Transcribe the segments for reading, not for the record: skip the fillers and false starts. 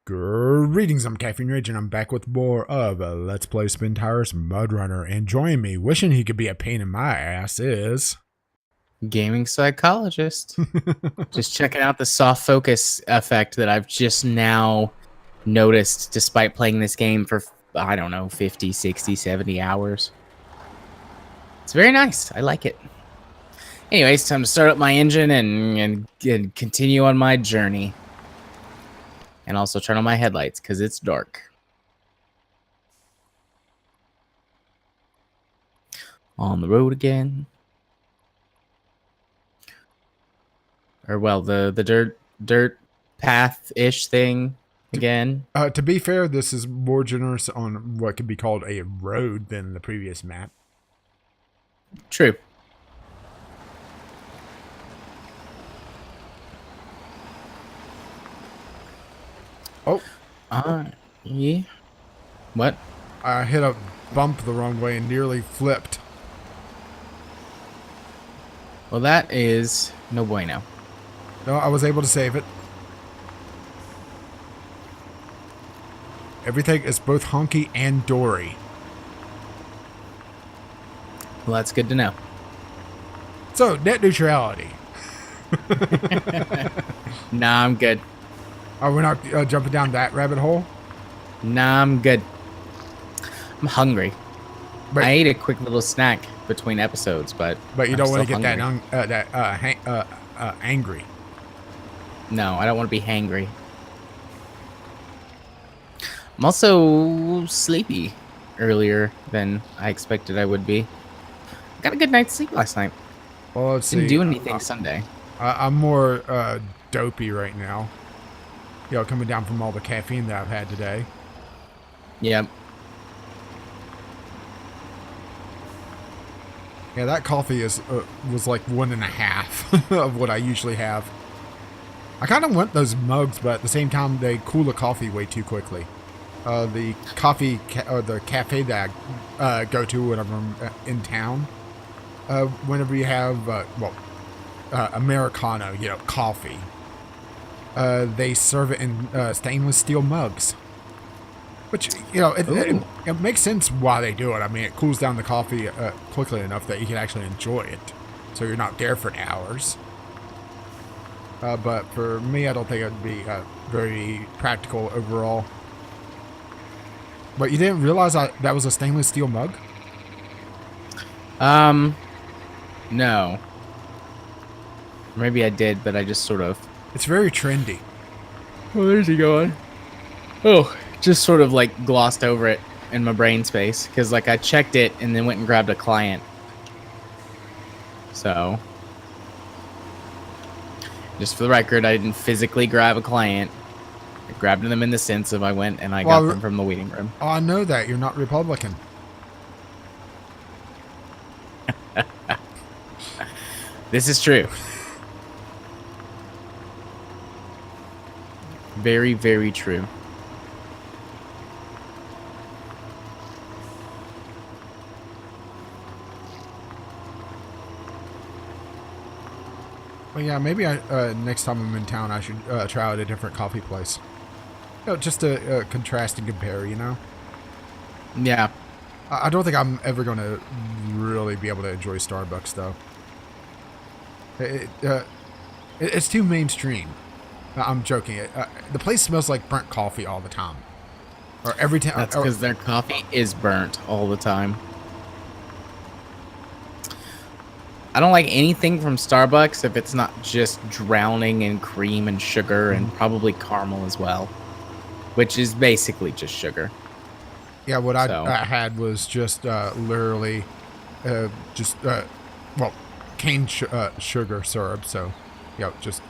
Greetings, I'm Caffeine Rage, and I'm back with more of Let's Play Spintires MudRunner. And joining me, wishing he could be a pain in my ass, is... Gaming Psychologist. Just checking out the soft focus effect that I've just now noticed despite playing this game for, I don't know, 50, 60, 70 hours. It's very nice. I like it. Anyways, time to start up my engine and continue on my journey. And also turn on my headlights because it's dark. On the road again. Or, well, the dirt path-ish thing again. To be fair, this is more generous on what could be called a road than the previous map. True. Oh. Yeah. What? I hit a bump the wrong way and nearly flipped. Well, that is no bueno. No, I was able to save it. Everything is both honky and dory. Well, that's good to know. So, net neutrality. Nah, I'm good. Oh, we're not jumping down that rabbit hole? Nah, I'm good. I'm hungry. But, I ate a quick little snack between episodes, but you don't want to get hungry. angry. No, I don't want to be hangry. I'm also sleepy earlier than I expected I would be. Got a good night's sleep last night. Well, let's see. Didn't do anything Sunday. I'm more dopey right now. You know, coming down from all the caffeine that I've had today. Yep. Yeah, that coffee was like 1.5 of what I usually have. I kind of want those mugs, but at the same time, they cool the coffee way too quickly. The cafe that I go to whenever I'm in town, whenever you have, Americano, you know, coffee, they serve it in stainless steel mugs. Which, you know, it makes sense why they do it. I mean, it cools down the coffee quickly enough that you can actually enjoy it. So you're not there for hours. But for me, I don't think it would be very practical overall. But you didn't realize that was a stainless steel mug? No. Maybe I did, but I just sort of... It's very trendy. Oh, there's he going. Oh, just sort of like glossed over it in my brain space. Because like I checked it and then went and grabbed a client. So... Just for the record, I didn't physically grab a client. I grabbed them in the sense of I went and I got them from the waiting room. Oh, I know that. You're not Republican. This is true. Very, very true. Well, yeah, maybe next time I'm in town, I should try out a different coffee place. You know, just to contrast and compare, you know? Yeah. I don't think I'm ever going to really be able to enjoy Starbucks, though. It's too mainstream. I'm joking. The place smells like burnt coffee all the time. Or every time. That's because their coffee is burnt all the time. I don't like anything from Starbucks if it's not just drowning in cream and sugar and probably caramel as well, which is basically just sugar. Yeah, what I had was just literally cane sugar syrup. So, you know, just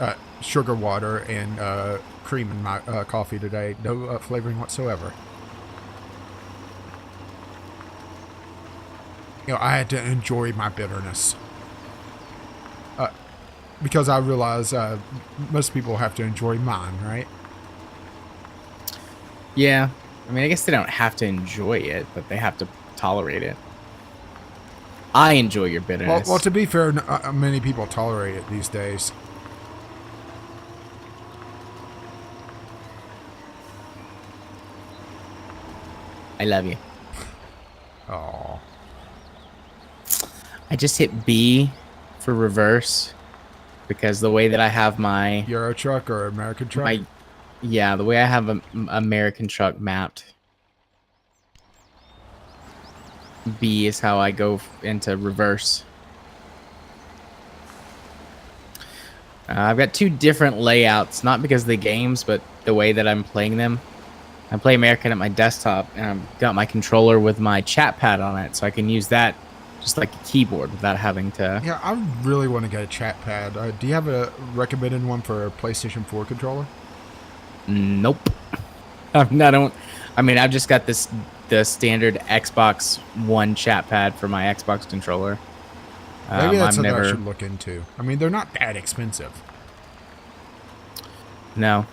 sugar water and cream in my coffee today. No flavoring whatsoever. You know, I had to enjoy my bitterness. Because I realize most people have to enjoy mine, right? Yeah. I mean, I guess they don't have to enjoy it, but they have to tolerate it. I enjoy your bitterness. Well, to be fair, many people tolerate it these days. I love you. Oh, I just hit B for reverse because the way that I have Euro truck or American truck? the way I have a American truck mapped, B is how I go into reverse. I've got two different layouts, not because of the games, but the way that I'm playing them. I play American at my desktop, and I've got my controller with my chat pad on it, so I can use that just like a keyboard without having to... Yeah, I really want to get a chat pad. Do you have a recommended one for a PlayStation 4 controller? Nope. I don't... I mean, I've just got the standard Xbox One chat pad for my Xbox controller. Maybe that's something I should look into. I mean, they're not that expensive. No.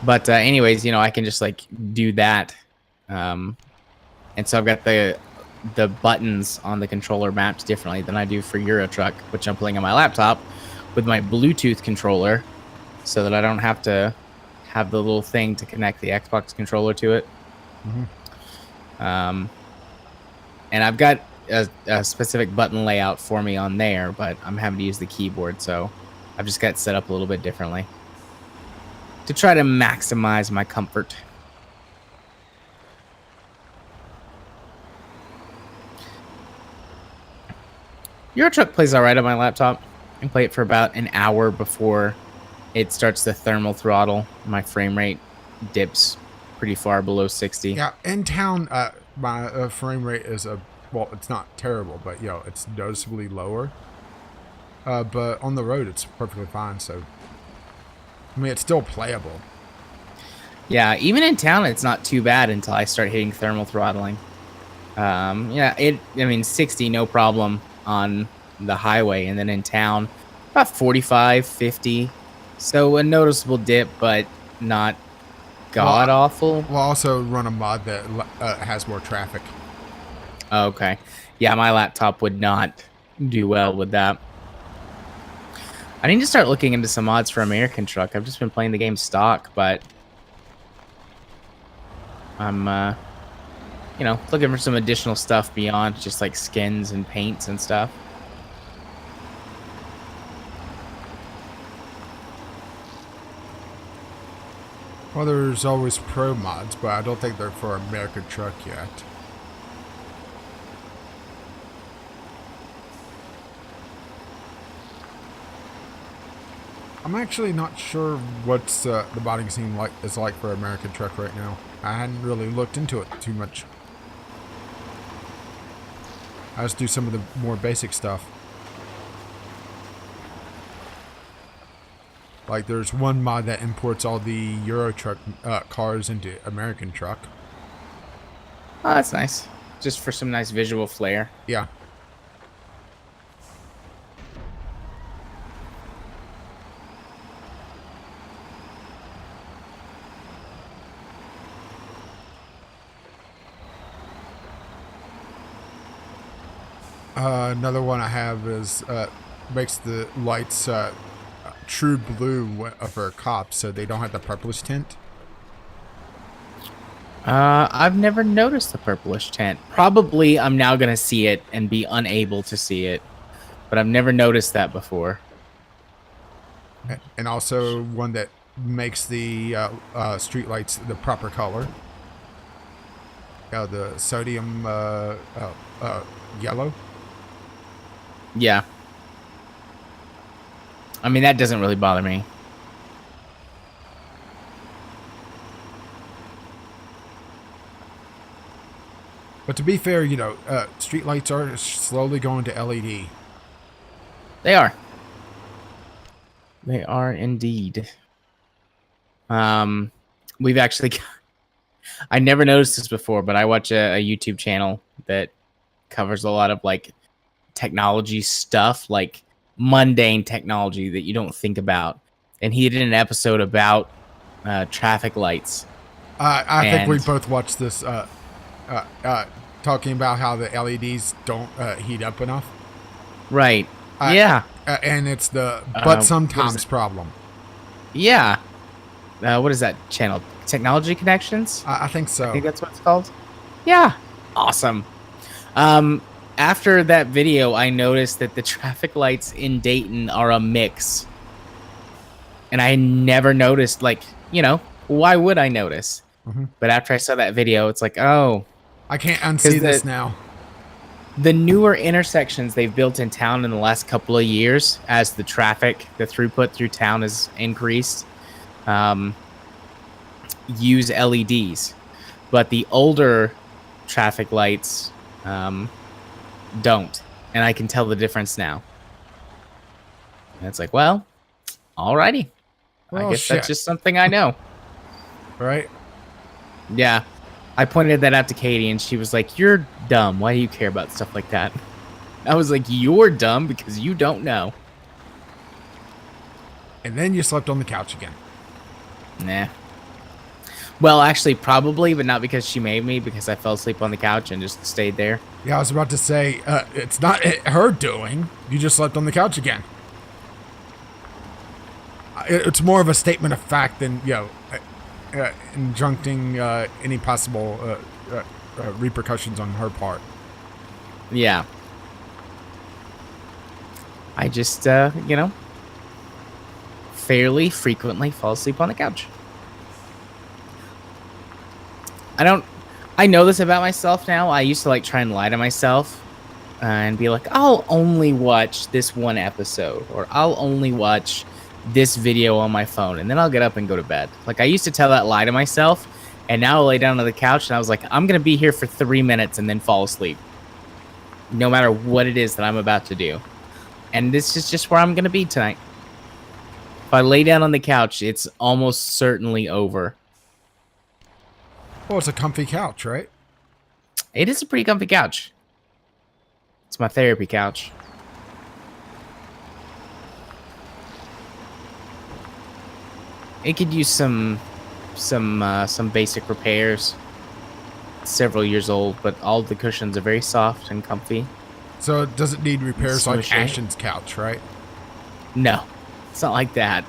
But anyways, you know, I can just like do that. And so I've got the buttons on the controller mapped differently than I do for Euro Truck, which I'm playing on my laptop with my Bluetooth controller so that I don't have to have the little thing to connect the Xbox controller to it. And I've got a specific button layout for me on there, but I'm having to use the keyboard, so I've just got it set up a little bit differently to try to maximize my comfort. Euro Truck plays all right on my laptop. I can play it for about an hour before it starts to thermal throttle. My frame rate dips pretty far below 60. Yeah, in town, my frame rate is well, it's not terrible, but you know, it's noticeably lower. But on the road, it's perfectly fine. So, I mean, it's still playable. Yeah, even in town, it's not too bad until I start hitting thermal throttling. Yeah, I mean, 60, no problem on the highway, and then in town, about 45, 50. So a noticeable dip, but not god awful. We'll also run a mod that has more traffic. Okay. Yeah, my laptop would not do well with that. I need to start looking into some mods for American Truck. I've just been playing the game stock, but I'm, you know, looking for some additional stuff beyond just like skins and paints and stuff. Well, there's always pro mods, but I don't think they're for American Truck yet. I'm actually not sure what's the modding scene is like for American Truck right now. I hadn't really looked into it too much. I just do some of the more basic stuff. Like there's one mod that imports all the Euro Truck cars into American Truck. Oh, that's nice. Just for some nice visual flair. Yeah. Another one I have is makes the lights true blue for cops, so they don't have the purplish tint. I've never noticed the purplish tint. Probably I'm now going to see it and be unable to see it, but I've never noticed that before. And also one that makes the street lights the proper color. The sodium yellow. Yeah. I mean, that doesn't really bother me. But to be fair, you know, street lights are slowly going to LED. They are. They are indeed. We've actually... I never noticed this before, but I watch a YouTube channel that covers a lot of, like, technology stuff, like mundane technology that you don't think about. And he did an episode about traffic lights. I think we both watched this talking about how the LEDs don't heat up enough. Right. Yeah. And it's the but sometimes problem. Yeah. What is that channel? Technology Connections? I think so. I think that's what it's called. Yeah. Awesome. After that video, I noticed that the traffic lights in Dayton are a mix. And I never noticed, like, why would I notice? Mm-hmm. But after I saw that video, it's like, oh, I can't because unsee this now. the newer intersections they've built in town in the last couple of years, as the throughput through town has increased, use LEDs. But the older traffic lights don't. And I can tell the difference now. And it's like, well, alrighty. I guess that's just something I know. Right? Yeah. I pointed that out to Katie, and she was like, you're dumb. Why do you care about stuff like that? I was like, you're dumb because you don't know. And then you slept on the couch again. Nah. Well, actually, probably, but not because she made me, because I fell asleep on the couch and just stayed there. Yeah, I was about to say, it's not her doing. You just slept on the couch again. It's more of a statement of fact than, injuncting any possible repercussions on her part. Yeah. I just, fairly frequently fall asleep on the couch. I know this about myself now. I used to try and lie to myself and be like, I'll only watch this one episode, or I'll only watch this video on my phone, and then I'll get up and go to bed. I used to tell that lie to myself, and now I lay down on the couch and I was like, I'm going to be here for 3 minutes and then fall asleep, no matter what it is that I'm about to do. And this is just where I'm going to be tonight. If I lay down on the couch, it's almost certainly over. Well, it's a comfy couch, right? It is a pretty comfy couch. It's my therapy couch. It could use some basic repairs. It's several years old, but all the cushions are very soft and comfy. So it doesn't need repairs like Smushy. Ashton's couch, right? No, it's not like that.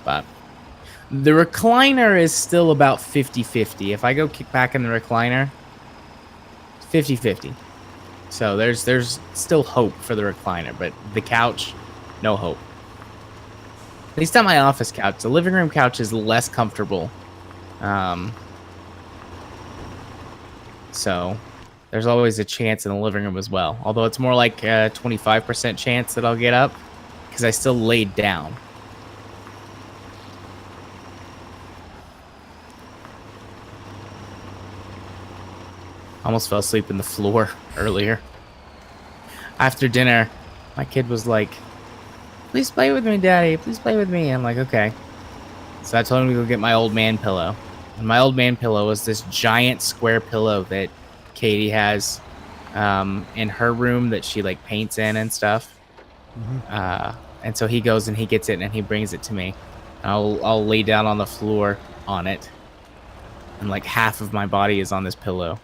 But the recliner is still about 50-50. If I go kick back in the recliner, 50-50. So there's still hope for the recliner, but the couch, no hope. At least not my office couch. The living room couch is less comfortable. So there's always a chance in the living room as well. Although it's more like a 25% chance that I'll get up because I still laid down. Almost fell asleep in the floor earlier. After dinner, my kid was like, please play with me, Daddy. Please play with me. I'm like, okay. So I told him to go get my old man pillow. And my old man pillow was this giant square pillow that Katie has in her room that she paints in and stuff. Mm-hmm. And so he goes and he gets it and he brings it to me. I'll lay down on the floor on it. And half of my body is on this pillow.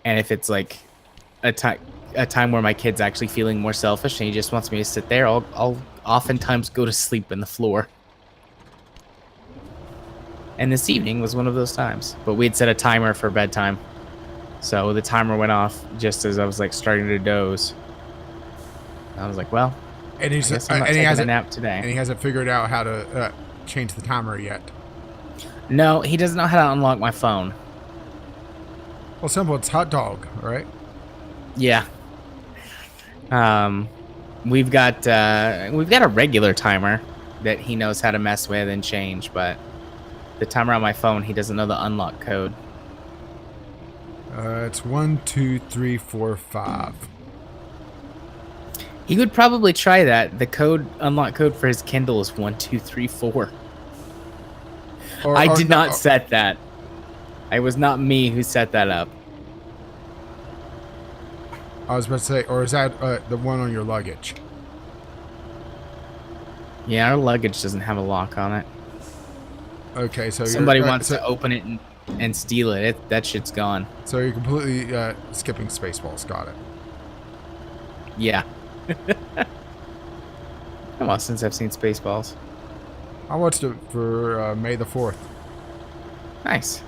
And if it's a time where my kid's actually feeling more selfish and he just wants me to sit there, I'll oftentimes go to sleep in the floor. And this evening was one of those times. But we had set a timer for bedtime. So the timer went off just as I was starting to doze. I was like, well, and I guess I'm not taking a nap today. And he hasn't figured out how to change the timer yet. No, he doesn't know how to unlock my phone. Well, simple. It's hot dog, right? Yeah. We've got a regular timer that he knows how to mess with and change, but the timer on my phone, he doesn't know the unlock code. It's 1, 2, 3, 4, 5. He would probably try that. The unlock code for his Kindle is 1, 2, 3, 4. I did not set that. It was not me who set that up. I was about to say, or is that the one on your luggage? Yeah, our luggage doesn't have a lock on it. Okay, so somebody wants to open it and and steal it. That shit's gone. So you're completely skipping Spaceballs. Got it. Yeah. Come on, since I've seen Spaceballs. I watched it for May the 4th. Nice.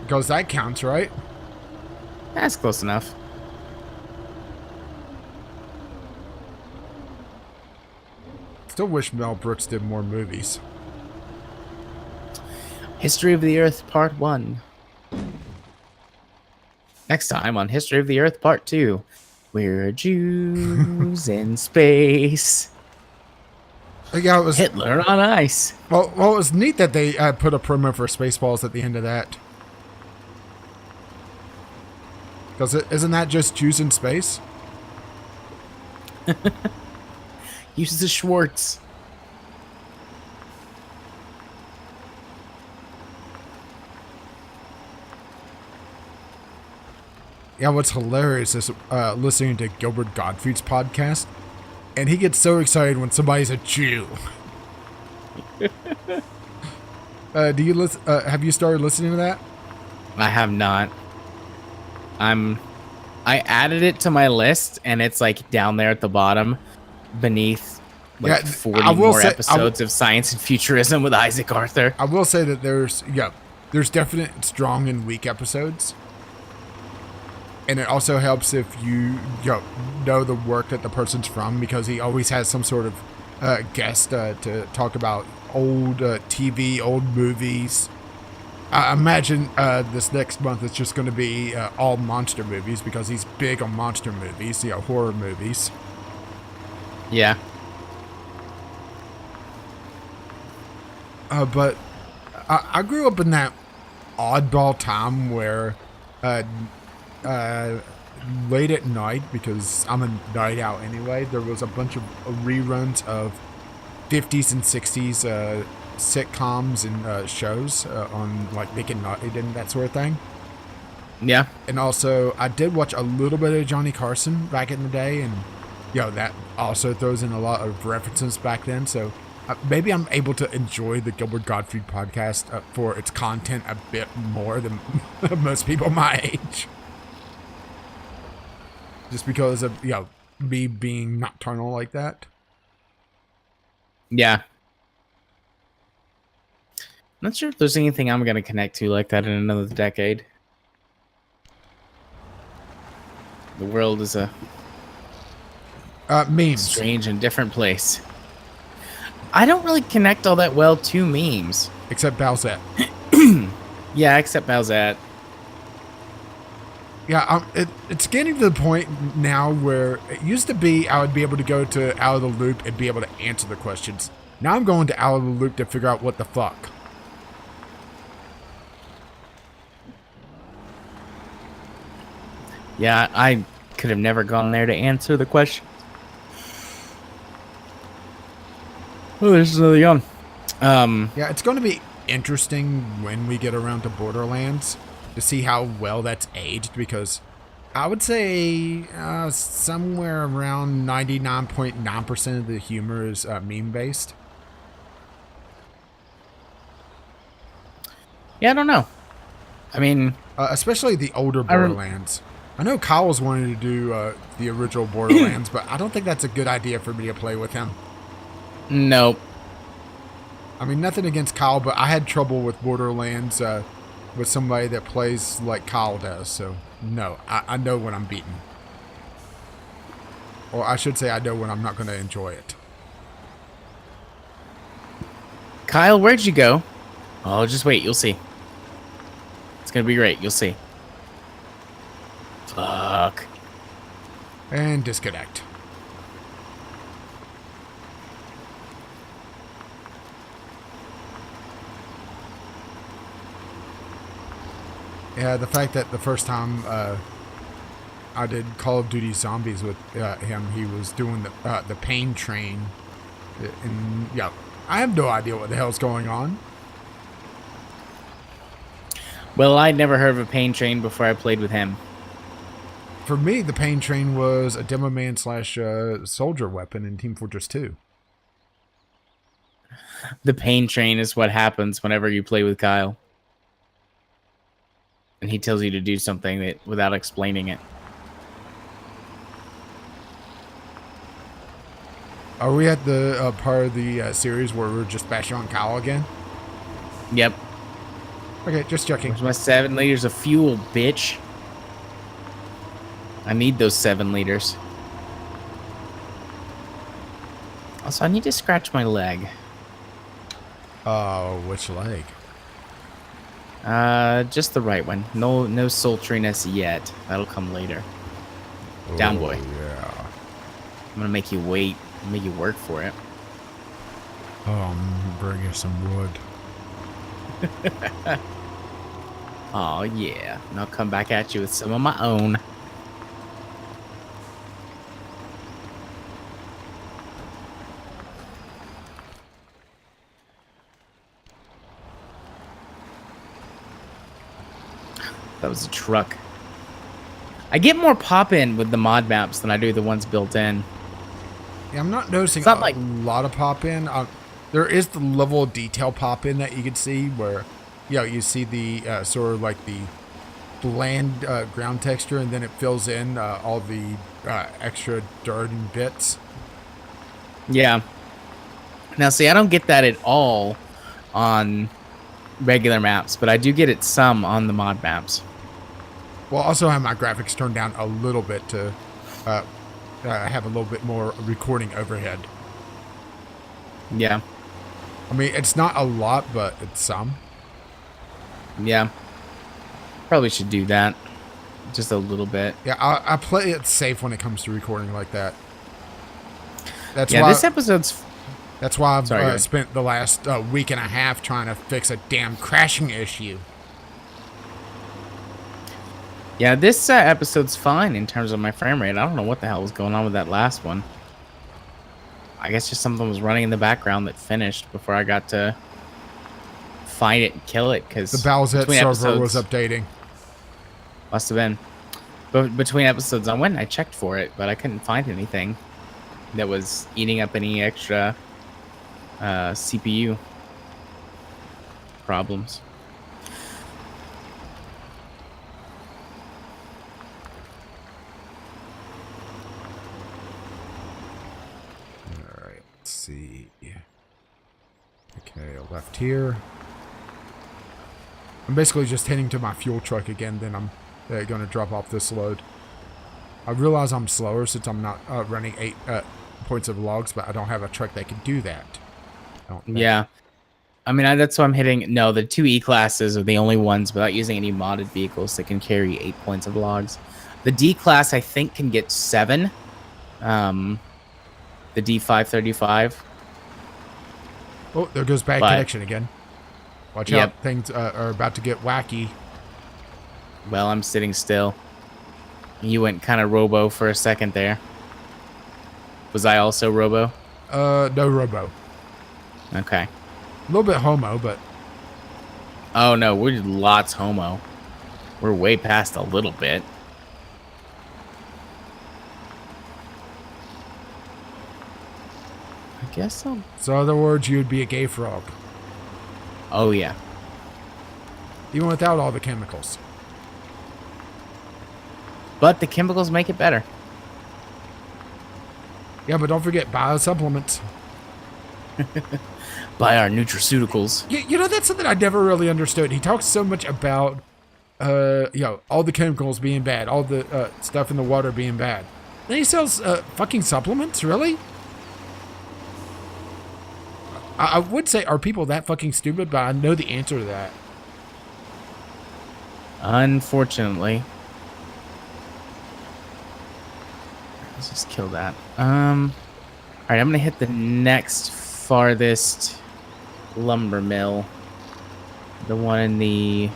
Because that counts, right? That's close enough. Still wish Mel Brooks did more movies. History of the Earth Part 1. Next time on History of the Earth Part 2. We're Jews in space. Yeah, it was Hitler on ice. well. It was neat that they put a promo for Spaceballs at the end of that. Because isn't that just Jews in space? Use the Schwartz. Yeah, what's hilarious is listening to Gilbert Gottfried's podcast, and he gets so excited when somebody's a Jew. Do you listen? Have you started listening to that? I have not. I added it to my list, and it's like down there at the bottom, beneath like 40 more episodes of Science and Futurism with Isaac Arthur. I will say that there's definite strong and weak episodes. And it also helps if you know the work that the person's from, because he always has some sort of guest to talk about old TV, old movies. I imagine this next month it's just going to be all monster movies, because he's big on monster movies, horror movies. Yeah. But I grew up in that oddball time where late at night, because I'm a night owl anyway, there was a bunch of reruns of 50s and 60s sitcoms and shows on like Nick at Night and that sort of thing. Yeah. And also I did watch a little bit of Johnny Carson back in the day, and that also throws in a lot of references back then, so maybe I'm able to enjoy the Gilbert Gottfried podcast for its content a bit more than most people my age. Just because of, me being nocturnal like that. Yeah. Not sure if there's anything I'm going to connect to like that in another decade. The world is a memes. Strange and different place. I don't really connect all that well to memes. Except Bowsette. Yeah, except Bowsette. Yeah, it's getting to the point now where it used to be I would be able to go to Out of the Loop and be able to answer the questions. Now I'm going to Out of the Loop to figure out what the fuck. Yeah, I could have never gone there to answer the question. Oh, there's another yawn. Yeah, it's going to be interesting when we get around to Borderlands to see how well that's aged, because I would say somewhere around 99.9% of the humor is meme-based. Yeah, I don't know. I mean... especially the older Borderlands. I know Kyle's wanted to do the original Borderlands, but I don't think that's a good idea for me to play with him. Nope. I mean, nothing against Kyle, but I had trouble with Borderlands with somebody that plays like Kyle does, so no, I know when I'm beaten. Or I should say I know when I'm not going to enjoy it. Kyle, where'd you go? Oh, just wait, you'll see. It's gonna be great, you'll see. Fuck. And disconnect. Yeah, the fact that the first time I did Call of Duty Zombies with him, he was doing the pain train. And yeah, I have no idea what the hell's going on. Well, I'd never heard of a pain train before I played with him. For me, the pain train was a demo man / soldier weapon in Team Fortress 2. The pain train is what happens whenever you play with Kyle. And he tells you to do something without explaining it. Are we at the part of the series where we're just bashing on Kyle again? Yep. Okay, just checking. Where's my 7 liters of fuel, bitch? I need those 7 liters. Also, I need to scratch my leg. Oh, which leg? Just the right one. No sultriness yet. That'll come later. Down, boy. Yeah. I'm gonna make you wait. Make you work for it. Oh, I'm bringing some wood. Oh yeah. And I'll come back at you with some of my own. That was a truck. I get more pop-in with the mod maps than I do the ones built in. Yeah, I'm not noticing It's not a like- lot of pop-in. There is the level of detail pop-in that you can see where, you see the sort of like the bland ground texture, and then it fills in all the extra dirt and bits. Yeah. Now, see, I don't get that at all on regular maps, but I do get it some on the mod maps. Well, I also have my graphics turned down a little bit to have a little bit more recording overhead. Yeah. I mean, it's not a lot, but it's some. Yeah. Probably should do that. Just a little bit. Yeah, I play it safe when it comes to recording like that. That's Yeah, why this episode's... That's why I've Sorry, go ahead. spent the last week and a half trying to fix a damn crashing issue. Yeah, this episode's fine in terms of my frame rate. I don't know what the hell was going on with that last one. I guess just something was running in the background that finished before I got to find it and kill it. Because The Bowsette server was updating. Must have been. But between episodes, I went and I checked for it, but I couldn't find anything that was eating up any extra CPU problems. Alright, let's see. Okay, left here. I'm basically just heading to my fuel truck again, then I'm going to drop off this load. I realize I'm slower since I'm not running 8 points of logs, but I don't have a truck that can do that. Yeah. I mean, that's why I'm hitting... No, the 2 E-classes are the only ones without using any modded vehicles that can carry 8 points of logs. The D-class, I think, can get 7. The D535. Oh, there goes bad connection again. Watch Yep. out, things are about to get wacky. Well, I'm sitting still. You went kind of robo for a second there. Was I also robo? No robo. Okay. A little bit homo, but... Oh, no, we're lots homo. We're way past a little bit. I guess so. So in other words, you'd be a gay frog. Oh, yeah. Even without all the chemicals. But the chemicals make it better. Yeah, but don't forget bio-supplements. Buy our nutraceuticals. You know, that's something I never really understood. He talks so much about, all the chemicals being bad, all the stuff in the water being bad. Then he sells fucking supplements, really? I would say, are people that fucking stupid? But I know the answer to that. Unfortunately. Let's just kill that. Alright, I'm gonna hit the next farthest lumber mill. The one in the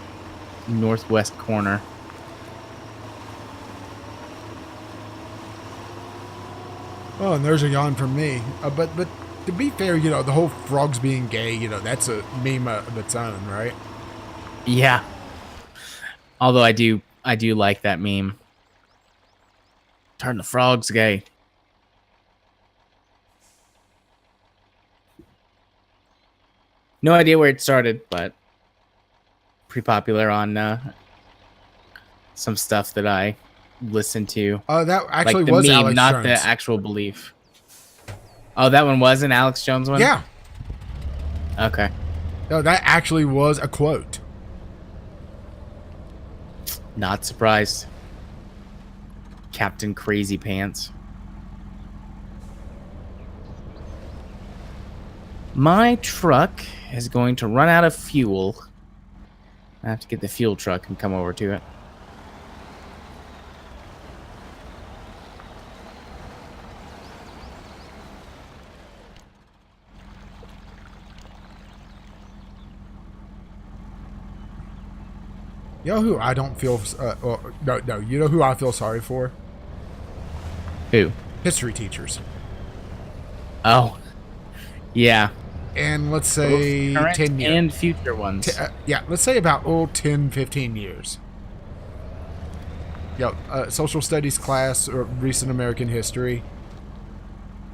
northwest corner. Oh, and there's a yawn from me. But to be fair, the whole frogs being gay, that's a meme of its own, right? Yeah. Although I do like that meme. Turn the frogs gay. No idea where it started, but pretty popular on some stuff that I listen to. That actually Like the was meme, Alex not the Jones. actual belief. Oh, that one was an Alex Jones one? Yeah. Okay. No, that actually was a quote. Not surprised. Captain Crazy Pants. My truck is going to run out of fuel. I have to get the fuel truck and come over to it. You know who I don't feel... no, you know who I feel sorry for? Who? History teachers. Oh. Yeah. And let's say Current 10 years. and future ones. Yeah, let's say about 10, 15 years. Social studies class or recent American history.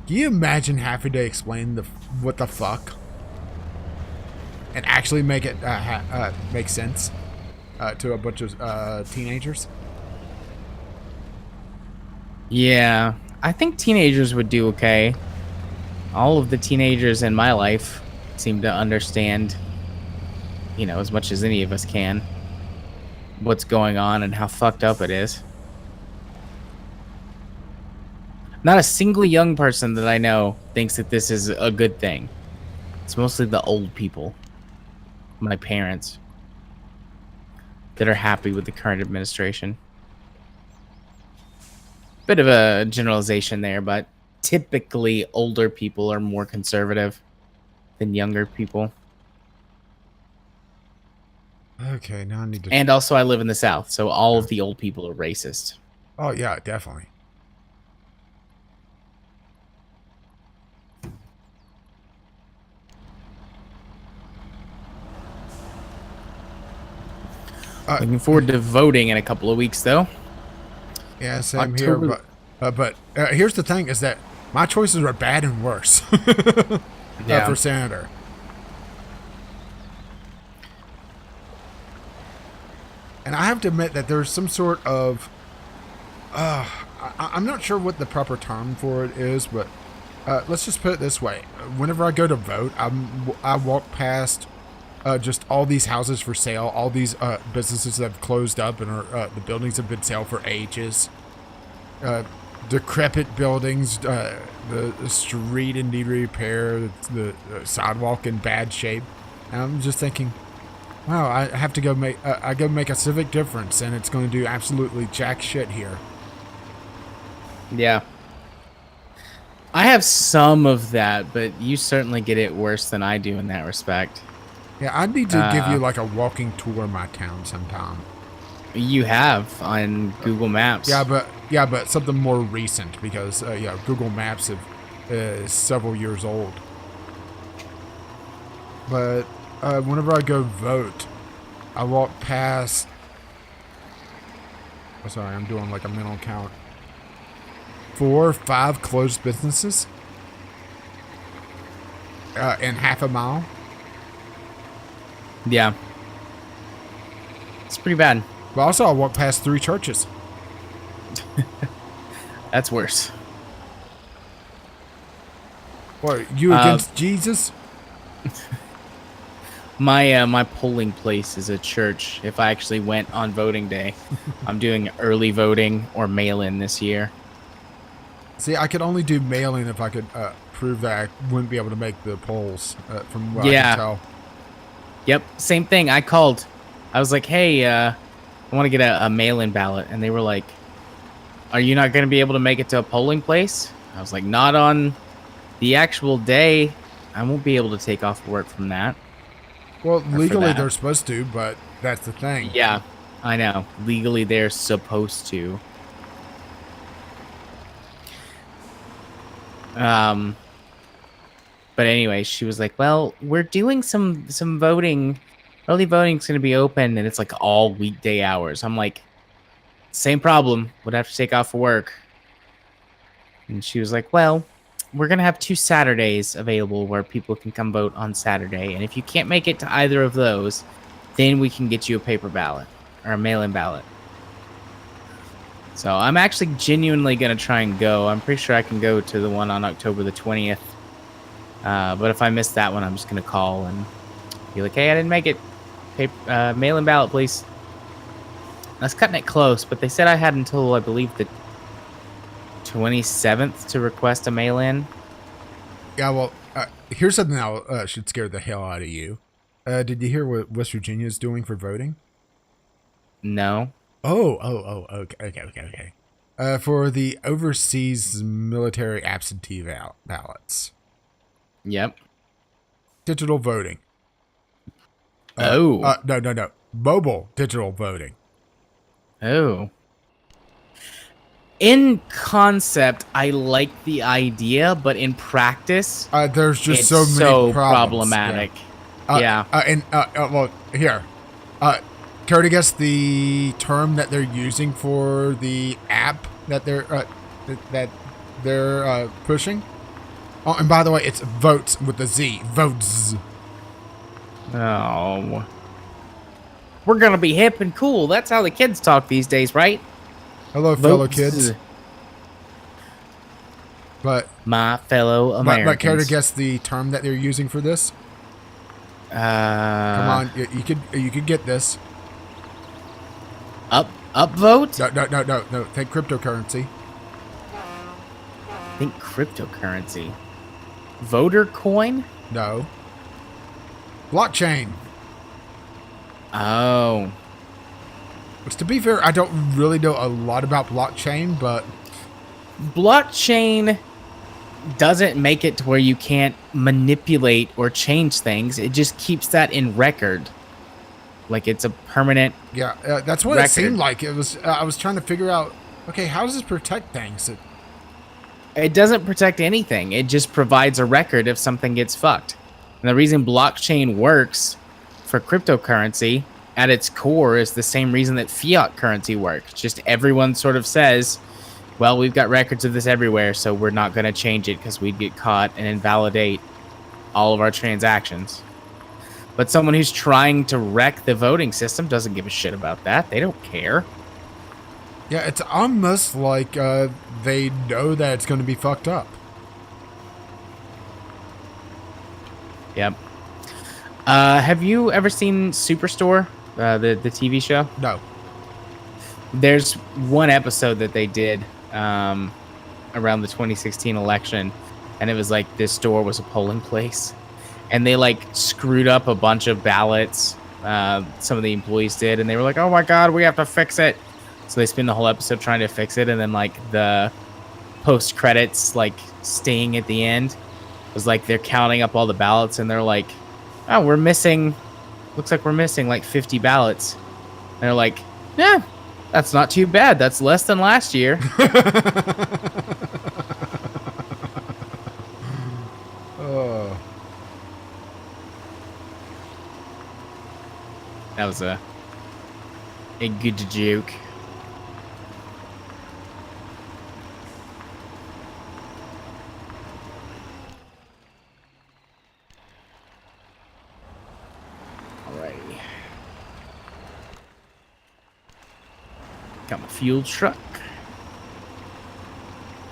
Can you imagine having to explain what the fuck? And actually make it make sense to a bunch of teenagers? Yeah. I think teenagers would do okay. All of the teenagers in my life seem to understand, as much as any of us can, what's going on and how fucked up it is. Not a single young person that I know thinks that this is a good thing. It's mostly the old people, my parents, that are happy with the current administration. Bit of a generalization there, but typically older people are more conservative than younger people. Okay, now I need to... And also I live in the South, so all of the old people are racist. Oh, yeah, definitely. Looking forward to voting in a couple of weeks, though. Yeah, same October. here. But here's the thing: is that my choices are bad and worse for senator. And I have to admit that there's some sort of I'm not sure what the proper term for it is, but let's just put it this way: whenever I go to vote, I walk past just all these houses for sale, all these businesses that have closed up and are the buildings have been sale for ages. Decrepit buildings, the street in need of repair, the sidewalk in bad shape. And I'm just thinking, wow, I have to go make a civic difference, and it's going to do absolutely jack shit here. Yeah. I have some of that, but you certainly get it worse than I do in that respect. Yeah, I need to give you like a walking tour of my town sometime. You have on Google Maps. Yeah, but something more recent because Google Maps is several years old. But whenever I go vote, I walk past. Oh, sorry, I'm doing like a mental count. 4 or 5 closed businesses in half a mile. Yeah. It's pretty bad. But also, I walked past 3 churches. That's worse. What, you against Jesus? My polling place is a church. If I actually went on voting day, I'm doing early voting or mail-in this year. See, I could only do mail-in if I could prove that I wouldn't be able to make the polls from what I can tell. Yep, same thing. I called. I was like, hey, I want to get a mail-in ballot. And they were like, are you not going to be able to make it to a polling place? I was like, not on the actual day. I won't be able to take off work from that. Well, legally they're supposed to, but that's the thing. Yeah, I know. Legally they're supposed to. But anyway, she was like, well, we're doing some voting. Early voting's going to be open, and it's like all weekday hours. I'm like, same problem. Would have to take off work. And she was like, well, we're gonna have 2 Saturdays available where people can come vote on Saturday, and if you can't make it to either of those, then we can get you a paper ballot or a mail-in ballot. So I'm actually genuinely gonna try and go. I'm pretty sure I can go to the one on October the 20th. But if I miss that one, I'm just gonna call and be like, "Hey, I didn't make it. Mail-in ballot, please." I was cutting it close, but they said I had until, I believe, the 27th to request a mail-in. Yeah, well, here's something that should scare the hell out of you. Did you hear what West Virginia is doing for voting? No. Okay. For the overseas military absentee ballots. Yep. Digital voting. No. Mobile digital voting. Oh. In concept, I like the idea, but in practice, there's just it's so many problems. problematic. Yeah. Well, here. Care to guess the term that they're using for the app that they're pushing? Oh, and by the way, it's votes with a Z. Votes. Oh. We're gonna be hip and cool. That's how the kids talk these days, right? Hello, fellow kids. But my fellow Americans. But care to guess the term that they're using for this? Come on, you could get this. Upvote? No. Think cryptocurrency. Think cryptocurrency. Voter coin? No. Blockchain. Oh. Which, to be fair, I don't really know a lot about blockchain, but blockchain doesn't make it to where you can't manipulate or change things. It just keeps that in record. Like it's a permanent. Yeah, that's what record. It seemed like. It was. I was trying to figure out. Okay, how does this protect things? It doesn't protect anything. It just provides a record if something gets fucked. And the reason blockchain works for cryptocurrency at its core is the same reason that fiat currency works. Just everyone sort of says, well, we've got records of this everywhere, so we're not going to change it because we'd get caught and invalidate all of our transactions. But someone who's trying to wreck the voting system doesn't give a shit about that. They don't care. Yeah, it's almost like they know that it's going to be fucked up. Yep. Have you ever seen Superstore, the TV show? No. There's one episode that they did around the 2016 election, and it was like this store was a polling place, and they like screwed up a bunch of ballots. Some of the employees did, and they were like, "Oh my god, we have to fix it." So they spend the whole episode trying to fix it, and then like the post credits like sting at the end was like they're counting up all the ballots, and they're like, "Oh, we're missing. Looks like we're missing like 50 ballots." And they're like, "Yeah, that's not too bad. That's less than last year." Oh. That was a good joke. Alrighty. Got my fuel truck.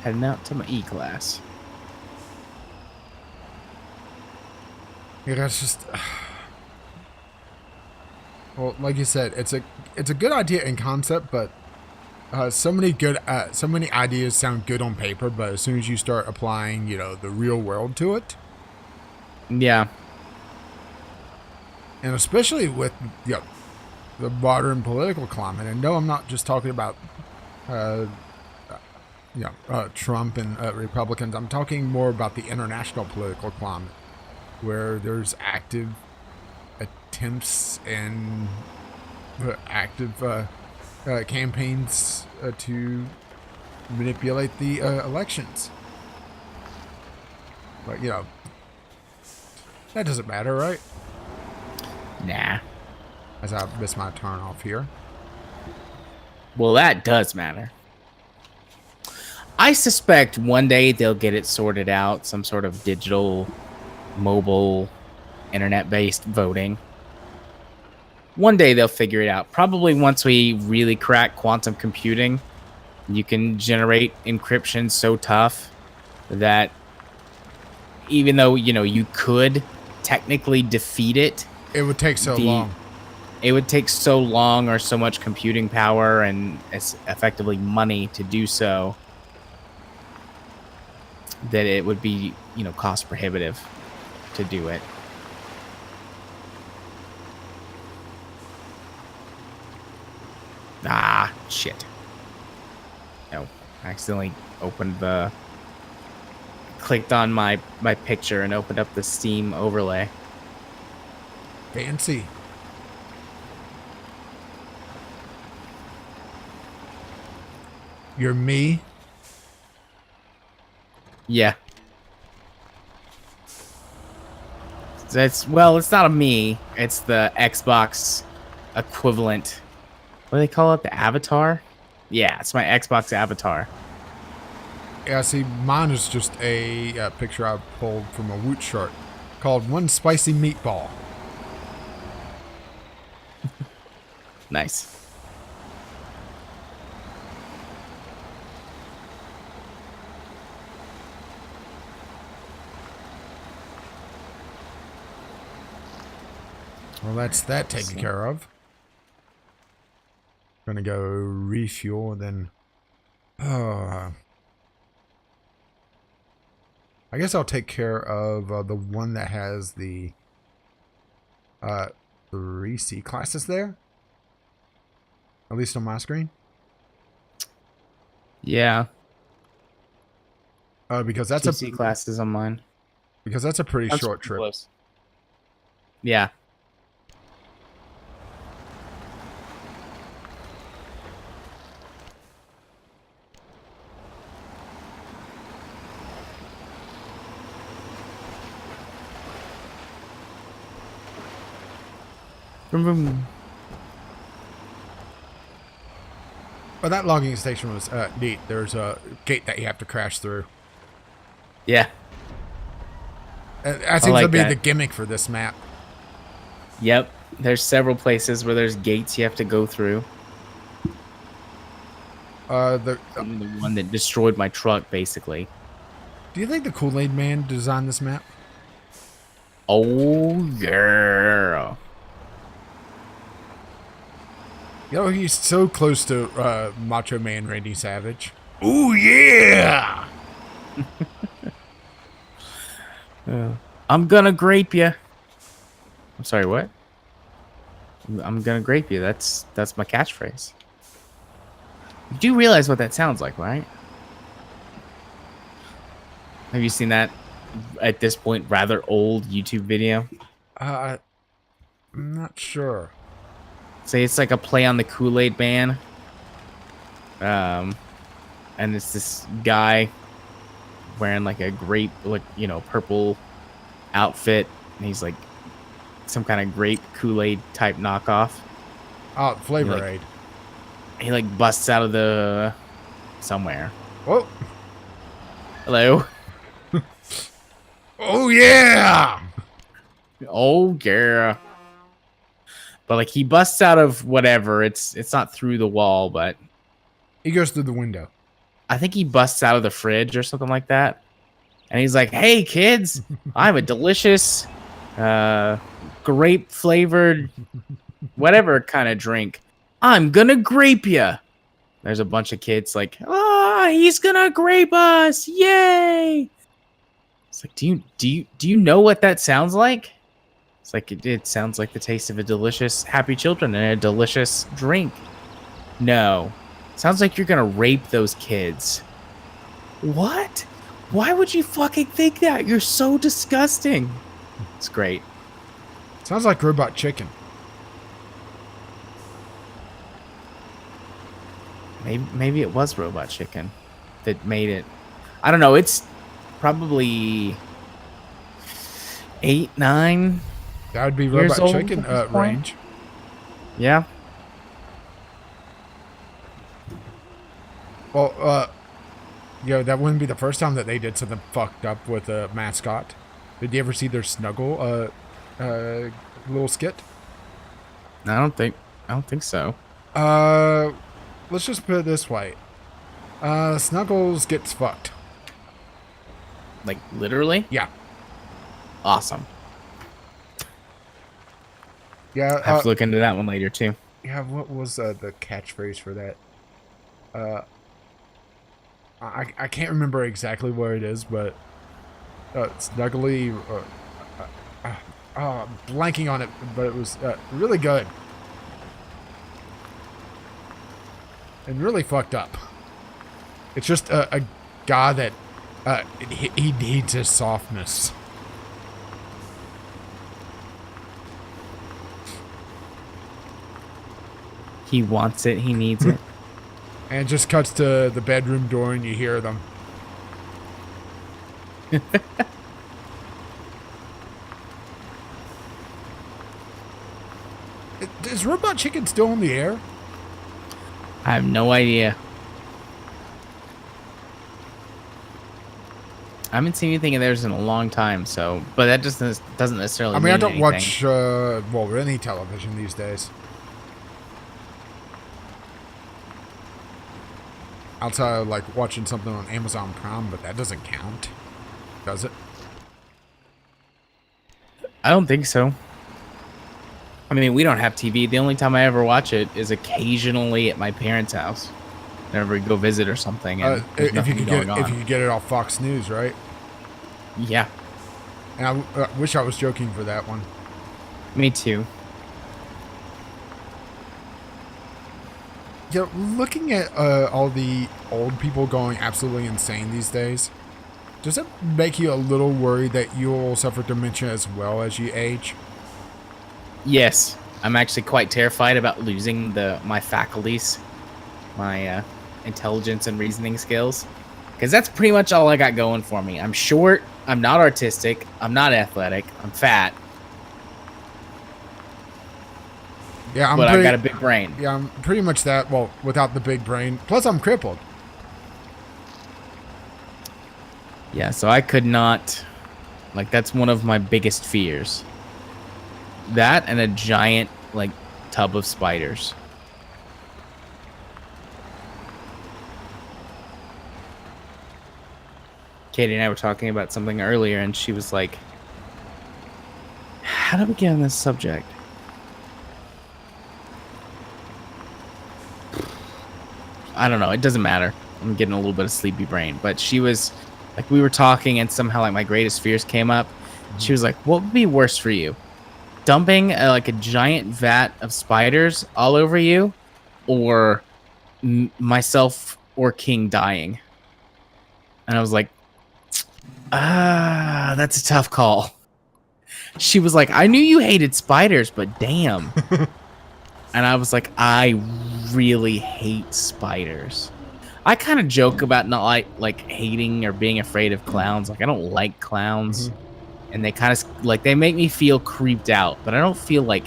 Heading out to my E-Class. Yeah, that's just. Well, like you said, it's a good idea in concept, but so many ideas sound good on paper, but as soon as you start applying, the real world to it, Yeah. and especially with the modern political climate, and no, I'm not just talking about Trump and Republicans. I'm talking more about the international political climate, where there's active attempts and active campaigns to manipulate the elections. But, that doesn't matter, right? Nah. As I miss my turn off here. Well, that does matter. I suspect one day they'll get it sorted out, some sort of digital, mobile, internet-based voting. One day they'll figure it out. Probably once we really crack quantum computing, you can generate encryption so tough that even though, you could technically defeat it, It would take so long. It would take so long or so much computing power and effectively money to do so that it would be, cost prohibitive to do it. Ah, shit. No, I accidentally clicked on my picture and opened up the Steam overlay. Fancy. You're me? Yeah. It's not a me. It's the Xbox equivalent. What do they call it? The avatar? Yeah, it's my Xbox avatar. Yeah, see, mine is just a picture I pulled from a Woot chart called One Spicy Meatball. Nice. Well, that's that taken care of. Gonna go refuel and then... I guess I'll take care of the one that has the 3 C classes there. At least on my screen. Yeah. Because that's 2 C classes on mine. Because that's a pretty short trip. Close. Yeah. But that logging station was neat. There's a gate that you have to crash through. Yeah. That seems to be the gimmick for this map. Yep. There's several places where there's gates you have to go through. The one that destroyed my truck, basically. Do you think the Kool-Aid Man designed this map? Oh, yeah. You know, he's so close to Macho Man Randy Savage. Ooh, yeah! I'm gonna grape you. I'm sorry, what? I'm gonna grape you. That's my catchphrase. You do realize what that sounds like, right? Have you seen that, at this point, rather old YouTube video? I'm not sure. Say it's like a play on the Kool-Aid Man. And it's this guy wearing like a grape, purple outfit. And he's like some kind of grape Kool-Aid type knockoff. Oh, Flavor Aid. He like busts out of the somewhere. Whoa. Hello. Oh, yeah. Oh, yeah. But like he busts out of whatever. It's not through the wall, but he goes through the window. I think he busts out of the fridge or something like that. And he's like, "Hey kids, I have a delicious grape flavored whatever kind of drink. I'm gonna grape ya." There's a bunch of kids like, "Ah, he's gonna grape us. Yay." It's like, do you know what that sounds like? It's like it sounds like the taste of a delicious happy children and a delicious drink. No. Sounds like you're gonna rape those kids. What? Why would you fucking think that? You're so disgusting. It's great. Sounds like Robot Chicken. Maybe it was Robot Chicken that made it. I don't know. It's probably 8, 9. That would be Robot Chicken range. Yeah. Well, that wouldn't be the first time that they did something fucked up with a mascot. Did you ever see their Snuggle little skit? I don't think so. Let's just put it this way. Snuggles gets fucked. Like literally? Yeah. Awesome. Yeah. I have to look into that one later too. Yeah, what was the catchphrase for that? I can't remember exactly what it is, but Snuggly, blanking on it, but it was really good and really fucked up. It's just a guy that he needs his softness. He wants it. He needs it. And it just cuts to the bedroom door and you hear them. Is Robot Chicken still in the air? I have no idea. I haven't seen anything of theirs in a long time, so but that just doesn't necessarily. I mean, I don't anything. watch any television these days. Outside of like watching something on Amazon Prime, but that doesn't count, does it? I don't think so. I mean, we don't have TV. The only time I ever watch it is occasionally at my parents' house. Whenever we go visit or something. And if you could get it off Fox News, right? Yeah. And I wish I was joking for that one. Me too. Yeah, looking at all the old people going absolutely insane these days, does it make you a little worried that you'll suffer dementia as well as you age? Yes, I'm actually quite terrified about losing my faculties, my intelligence and reasoning skills, because that's pretty much all I got going for me. I'm short, I'm not artistic, I'm not athletic, I'm fat. Yeah, I've got a big brain. Yeah, I'm pretty much that. Well, without the big brain. Plus, I'm crippled. Yeah, so I could not. Like, that's one of my biggest fears. That and a giant, like, tub of spiders. Katie and I were talking about something earlier, and she was like, how did we get on this subject? I don't know. It doesn't matter. I'm getting a little bit of sleepy brain. But she was, like, we were talking, and somehow, like, my greatest fears came up. She was like, what would be worse for you? Dumping, like, a giant vat of spiders all over you? Or myself or King dying? And I was like, that's a tough call. She was like, I knew you hated spiders, but damn. And I was like, I really hate spiders. I kind of joke about not like hating or being afraid of clowns. Like, I don't like clowns. Mm-hmm. And they kind of, like, they make me feel creeped out. But I don't feel, like,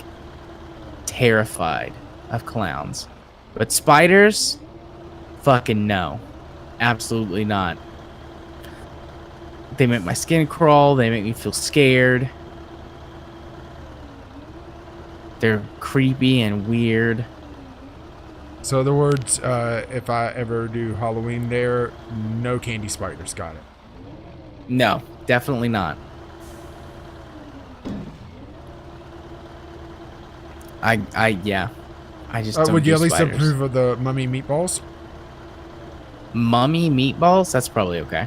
terrified of clowns. But spiders? Fucking no. Absolutely not. They make my skin crawl. They make me feel scared. They're creepy and weird. So, in other words, if I ever do Halloween there, no candy spiders. Got it. No, definitely not. Yeah. I just don't would you at least spiders. approve of the mummy meatballs? Mummy meatballs? That's probably okay.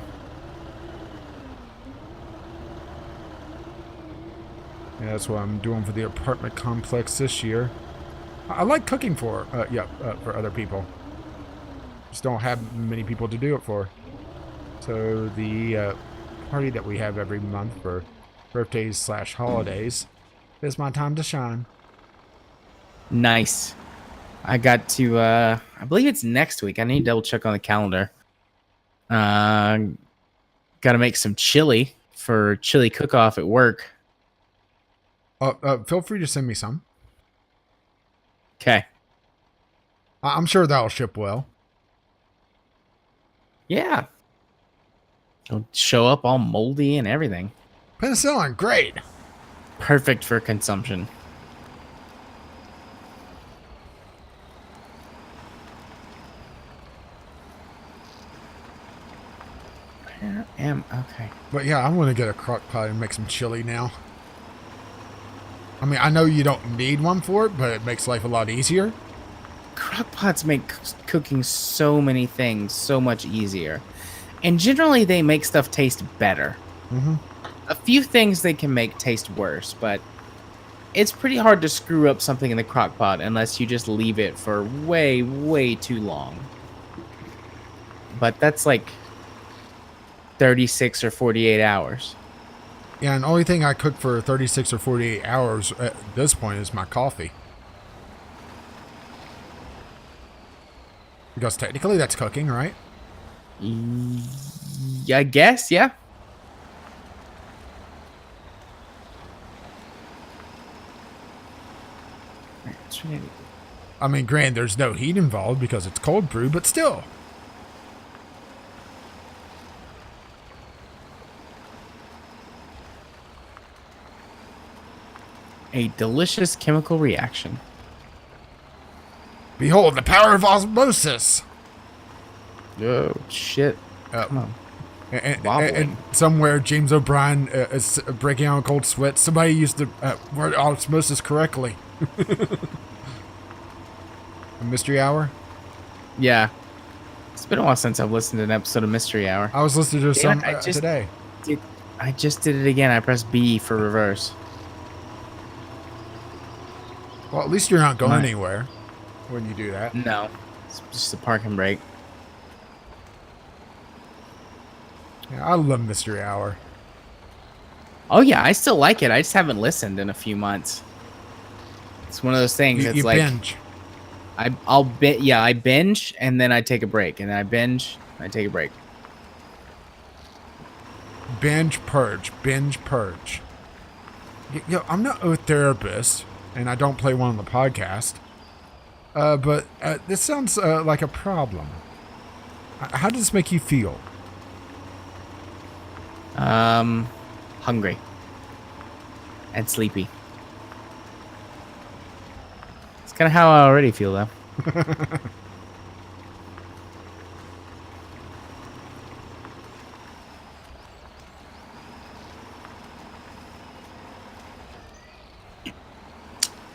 Yeah, that's what I'm doing for the apartment complex this year. I like cooking for other people. Just don't have many people to do it for. So the party that we have every month for birthdays / holidays is my time to shine. Nice. I got to, I believe it's next week. I need to double check on the calendar. Got to make some chili for chili cook-off at work. Feel free to send me some. Okay. I'm sure that'll ship well. Yeah. It'll show up all moldy and everything. Penicillin, great. Perfect for consumption. Where am okay? But yeah, I want to get a crock pot and make some chili now. I mean, I know you don't need one for it, but it makes life a lot easier. Crockpots make cooking so many things so much easier. And generally, they make stuff taste better. Mm-hmm. A few things they can make taste worse, but it's pretty hard to screw up something in the crockpot unless you just leave it for way, way too long. But that's like 36 or 48 hours. Yeah, and the only thing I cook for 36 or 48 hours at this point is my coffee. Because technically that's cooking, right? I guess, yeah. I mean, granted, there's no heat involved because it's cold brew, but still. A delicious chemical reaction. Behold, the power of osmosis! Oh, shit. Come on. And somewhere James O'Brien is breaking out a cold sweat. Somebody used the word osmosis correctly. A Mystery Hour? Yeah. It's been a while since I've listened to an episode of Mystery Hour. I was listening to some today. I just did it again. I pressed B for reverse. Well, at least you're not going anywhere when you do that. No. It's just a parking brake. Yeah, I love Mystery Hour. Oh, yeah. I still like it. I just haven't listened in a few months. It's one of those things. It's you like binge. I binge and then I take a break. And then I binge, I take a break. Binge, purge. Binge, purge. Yo, I'm not a therapist, and I don't play one on the podcast. But this sounds like a problem. How does this make you feel? Hungry. And sleepy. It's kind of how I already feel, though.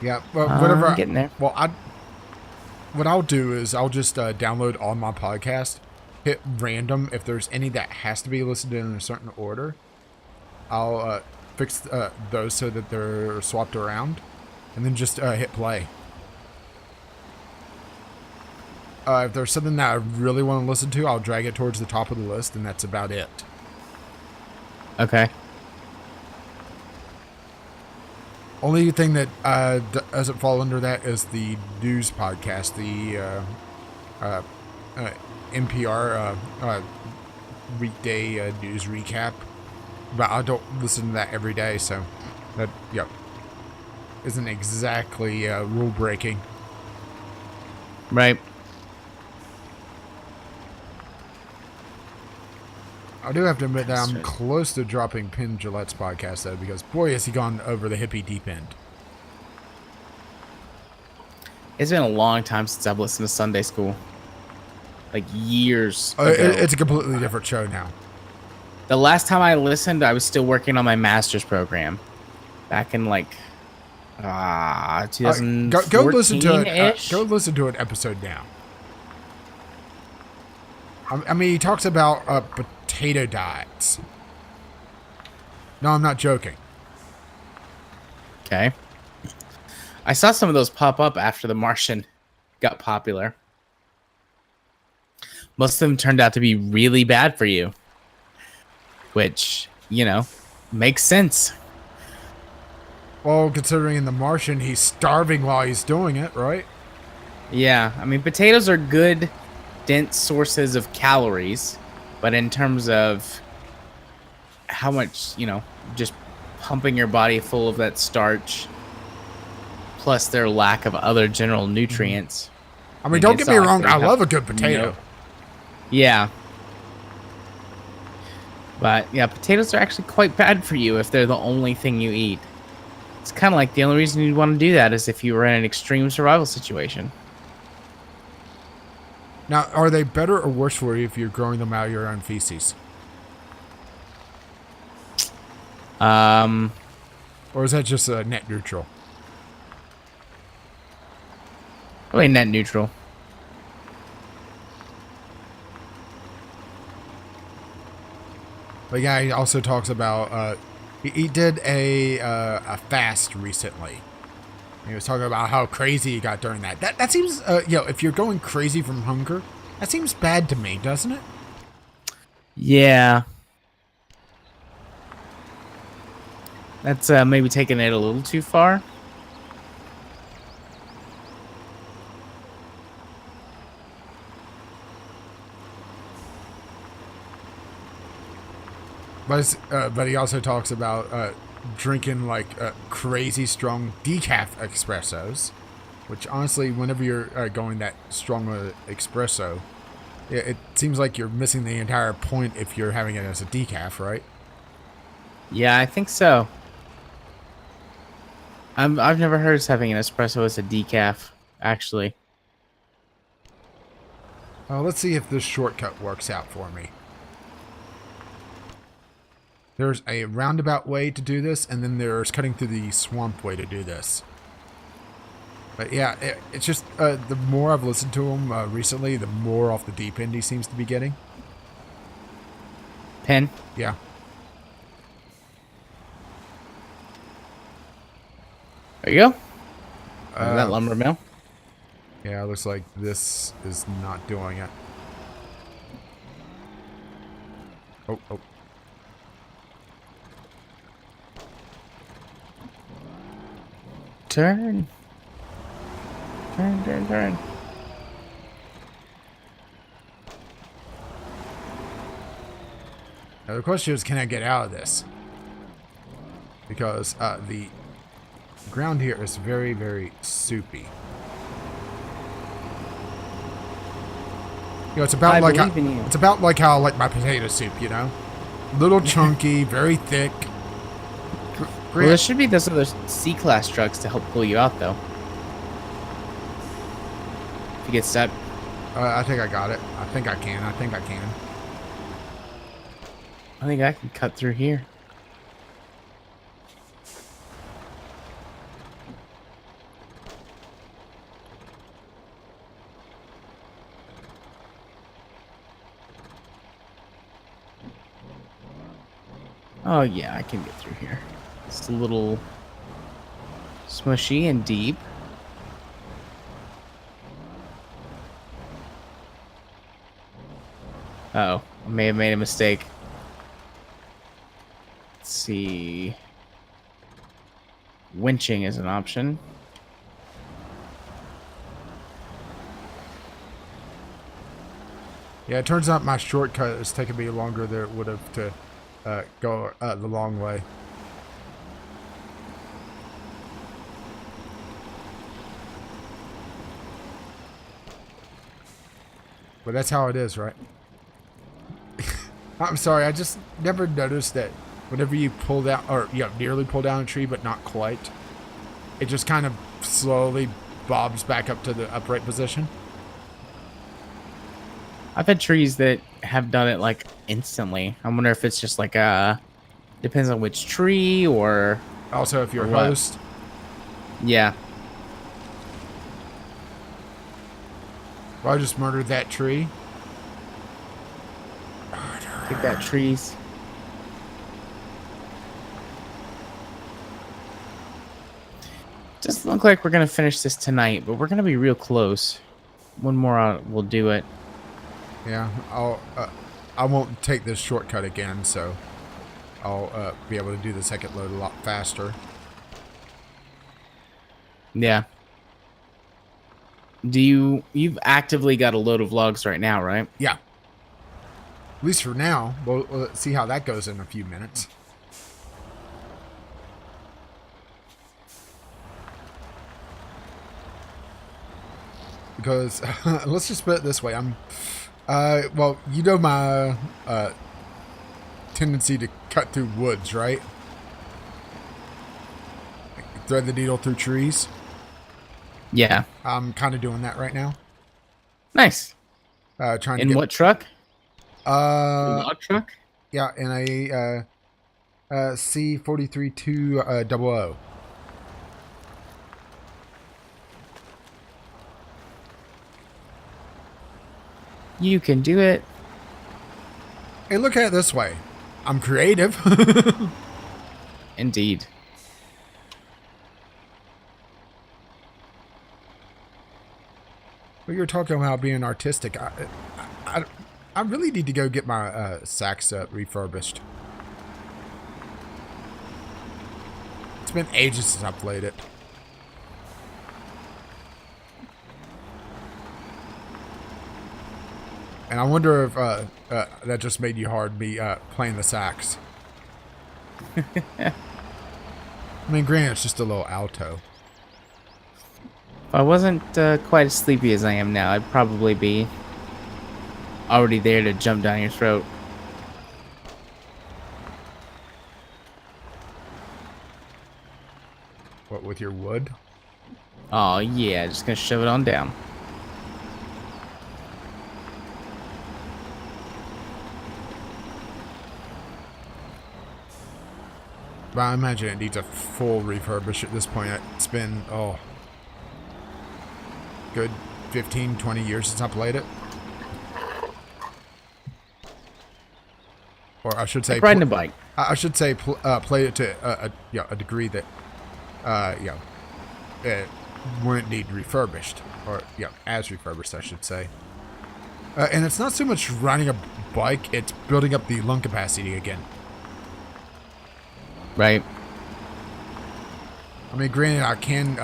Yeah, well, whatever. I'm getting there. Well, what I'll do is I'll just download all my podcasts, hit random. If there's any that has to be listened in a certain order, I'll fix those so that they're swapped around, and then just hit play. If there's something that I really want to listen to, I'll drag it towards the top of the list, and that's about it. Okay. Only thing that doesn't fall under that is the news podcast, the NPR weekday news recap. But I don't listen to that every day, so that isn't exactly rule breaking. Right. I do have to admit that I'm close to dropping Penn Jillette's podcast, though, because boy, has he gone over the hippie deep end. It's been a long time since I've listened to Sunday School. Like years ago. It's a completely different show now. The last time I listened, I was still working on my master's program. Back in like 2014-ish. Go listen to it. Go listen to an episode now. I mean, he talks about potato diets. No, I'm not joking. Okay. I saw some of those pop up after The Martian got popular. Most of them turned out to be really bad for you. Which, makes sense. Well, considering in The Martian, he's starving while he's doing it, right? Yeah, I mean, potatoes are good, dense sources of calories, but in terms of how much, just pumping your body full of that starch, plus their lack of other general nutrients. I mean, don't get me wrong, I love a good potato. Yeah. But yeah, potatoes are actually quite bad for you if they're the only thing you eat. It's kind of like the only reason you'd want to do that is if you were in an extreme survival situation. Now, are they better or worse for you if you're growing them out of your own feces? Um, Or is that just net neutral? Probably net neutral. But yeah, he also talks about he did a fast recently. He was talking about how crazy he got during that. That seems if you're going crazy from hunger, that seems bad to me, doesn't it? Yeah. That's maybe taking it a little too far. But he also talks about drinking like crazy strong decaf espressos, which honestly, whenever you're going that strong espresso, it seems like you're missing the entire point if you're having it as a decaf, right? Yeah, I think so. I've never heard of having an espresso as a decaf, actually. Let's see if this shortcut works out for me. There's a roundabout way to do this, and then there's cutting through the swamp way to do this. But yeah, it's just the more I've listened to him recently, the more off the deep end he seems to be getting. Pen? Yeah. There you go. That lumber mill. Yeah, it looks like this is not doing it. Oh. Turn. Now the question is, can I get out of this? Because the ground here is very, very soupy. You know, it's about it's about like how I like my potato soup. You know, little chunky, very thick. Well, there should be those other C-class trucks to help pull you out, though. If you get stuck. I think I got it. I think I can. I think I can cut through here. Oh, yeah, I can get through here. It's a little smushy and deep. Uh-oh, I may have made a mistake. Let's see. Winching is an option. Yeah, it turns out my shortcut is taking me longer than it would have to go the long way. But that's how it is, right? I'm sorry, I just never noticed that whenever you pull down, or nearly pull down a tree, but not quite, it just kind of slowly bobs back up to the upright position. I've had trees that have done it like instantly. I wonder if it's just like depends on which tree or also if you're a host. Yeah. Well, I just murdered that tree. Take that, trees. Doesn't look like we're gonna finish this tonight, but we're gonna be real close. One more out, we'll do it. Yeah, I won't take this shortcut again, so I'll be able to do the second load a lot faster. Yeah. You've actively got a load of logs right now, right? Yeah. At least for now. We'll let's see how that goes in a few minutes. Because let's just put it this way. Well, you know my tendency to cut through woods, right? Thread the needle through trees. Yeah. I'm kind of doing that right now. Nice. Trying to In get what truck? uh Log truck? yeah, in a C43-200. You can do it. Hey, look at it this way. I'm creative. Indeed. Well, you're talking about being artistic. I really need to go get my sax refurbished. It's been ages since I played it. And I wonder if that just made you hard, me playing the sax. I mean, granted, it's just a little alto. If I wasn't quite as sleepy as I am now, I'd probably be already there to jump down your throat. What, with your wood? Oh, yeah. Just gonna shove it on down. But I imagine it needs a full refurbish at this point. It's been, good 15, 20 years since I played it. Or I should say... Like riding a bike. I should say play it to a degree that, it wouldn't need refurbished. Or, as refurbished, I should say. And it's not so much riding a bike, it's building up the lung capacity again. Right. I mean, granted, I can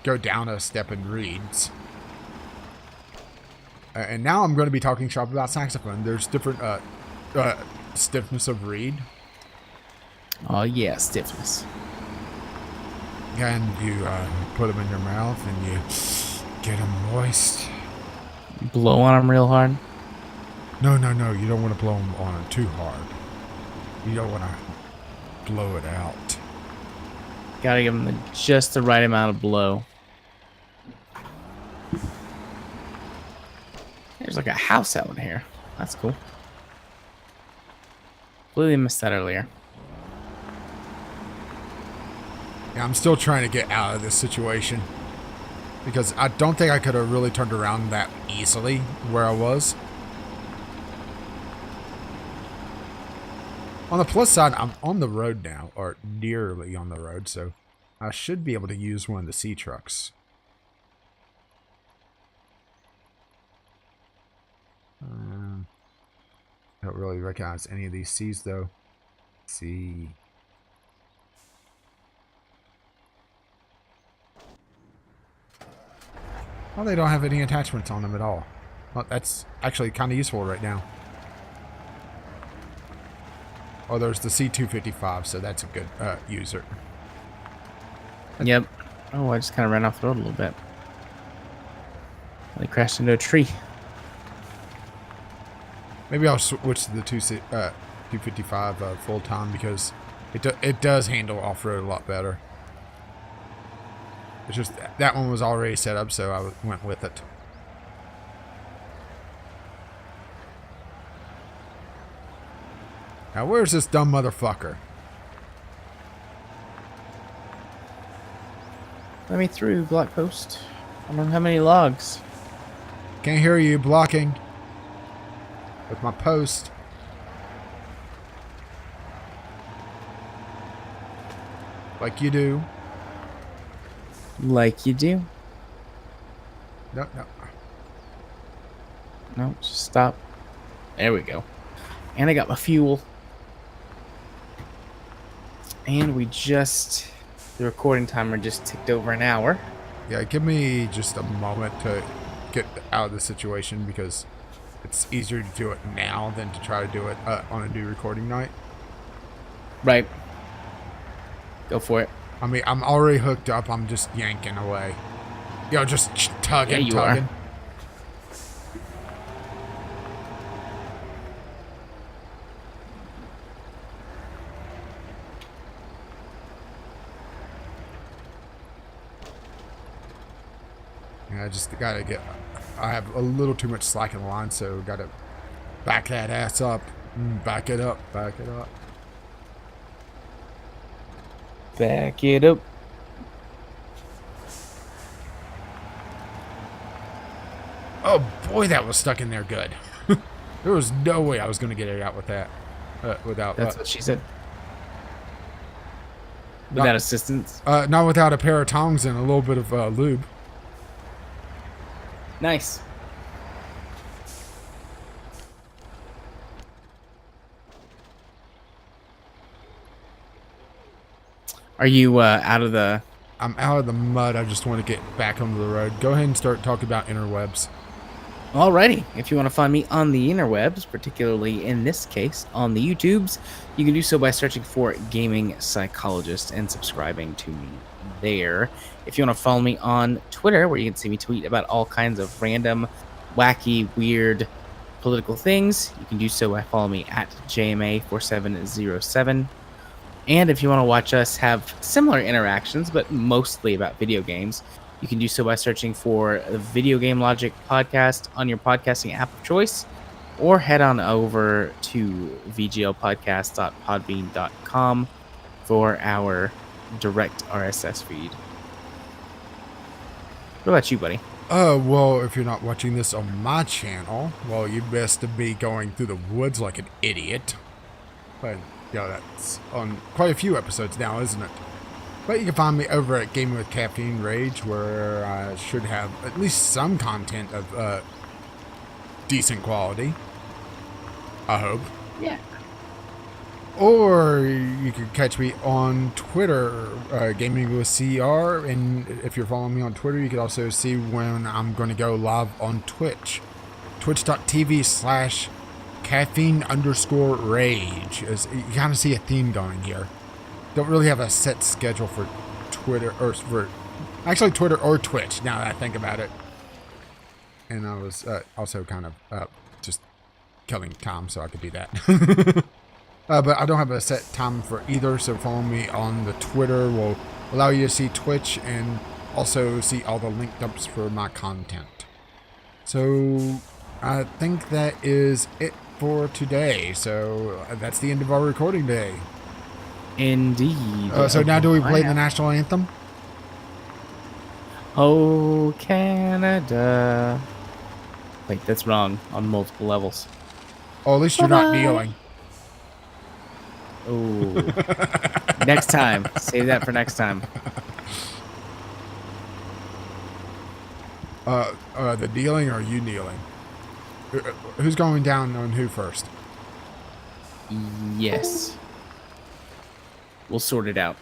go down a step in reeds. And now I'm going to be talking shop about saxophone. There's different stiffness of reed. Oh, yeah, stiffness. And you put them in your mouth and you get them moist. Blow on them real hard. No. You don't want to blow them on too hard. You don't want to blow it out. Gotta give them just the right amount of blow. There's like a house out in here. That's cool. Completely missed that earlier. Yeah, I'm still trying to get out of this situation. Because I don't think I could have really turned around that easily where I was. On the plus side, I'm on the road now, or nearly on the road, so I should be able to use one of the sea trucks. I don't really recognize any of these C's, though. C. Well, they don't have any attachments on them at all. Well, that's actually kind of useful right now. Oh, there's the C255, so that's a good user. Yep. Oh, I just kind of ran off the road a little bit. I crashed into a tree. Maybe I'll switch to the 255 full time because it does handle off-road a lot better. It's just that one was already set up, so I went with it. Now, where's this dumb motherfucker? Let me through, block post. I don't have many logs. Can't hear you, blocking. With my post. Like you do. Like you do. No. No, just stop. There we go. And I got my fuel. And we just... The recording timer just ticked over an hour. Yeah, give me just a moment to get out of the situation because it's easier to do it now than to try to do it on a new recording night. Right. Go for it. I mean, I'm already hooked up. I'm just yanking away. Just tugging, Yeah, you tugging. are. I just gotta get. I have a little too much slack in the line, so gotta back that ass up. Back it up. Back it up. Back it up. Oh boy, that was stuck in there good. There was no way I was gonna get it out with that. Without. That's what she said. Without assistance. Not without a pair of tongs and a little bit of lube. Nice. Are you out of the... I'm out of the mud. I just want to get back onto the road. Go ahead and start talking about interwebs. Alrighty. If you want to find me on the interwebs, particularly in this case on the YouTubes, you can do so by searching for Gaming Psychologist and subscribing to me there. If you want to follow me on Twitter, where you can see me tweet about all kinds of random, wacky, weird political things, you can do so by following me at JMA4707. And if you want to watch us have similar interactions, but mostly about video games, you can do so by searching for the Video Game Logic podcast on your podcasting app of choice, or head on over to vglpodcast.podbean.com for our direct RSS feed. What about you, buddy? Well, if you're not watching this on my channel, well, you best to be going through the woods like an idiot. But, that's on quite a few episodes now, isn't it? But you can find me over at Gaming with Caffeine Rage, where I should have at least some content of decent quality. I hope. Yeah. Or you can catch me on Twitter, Gaming with CR, and if you're following me on Twitter, you can also see when I'm going to go live on Twitch. Twitch.tv/caffeine_rage. You kind of see a theme going here. Don't really have a set schedule for Twitter, or for actually Twitter or Twitch, now that I think about it. And I was also kind of just killing time so I could do that. But I don't have a set time for either, so follow me on the Twitter. Will allow you to see Twitch and also see all the link dumps for my content. So I think that is it for today. So that's the end of our recording day. Indeed. So now do we play the national anthem? Oh, Canada. Wait, that's wrong on multiple levels. Oh, at least you're not kneeling. Oh. Next time. Save that for next time. The kneeling or you kneeling? Who's going down on who first? Yes. We'll sort it out.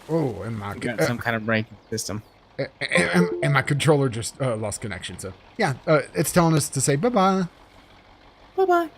Oh, and my We got some kind of ranking system. And my controller just lost connection. So yeah, it's telling us to say bye-bye. Bye-bye.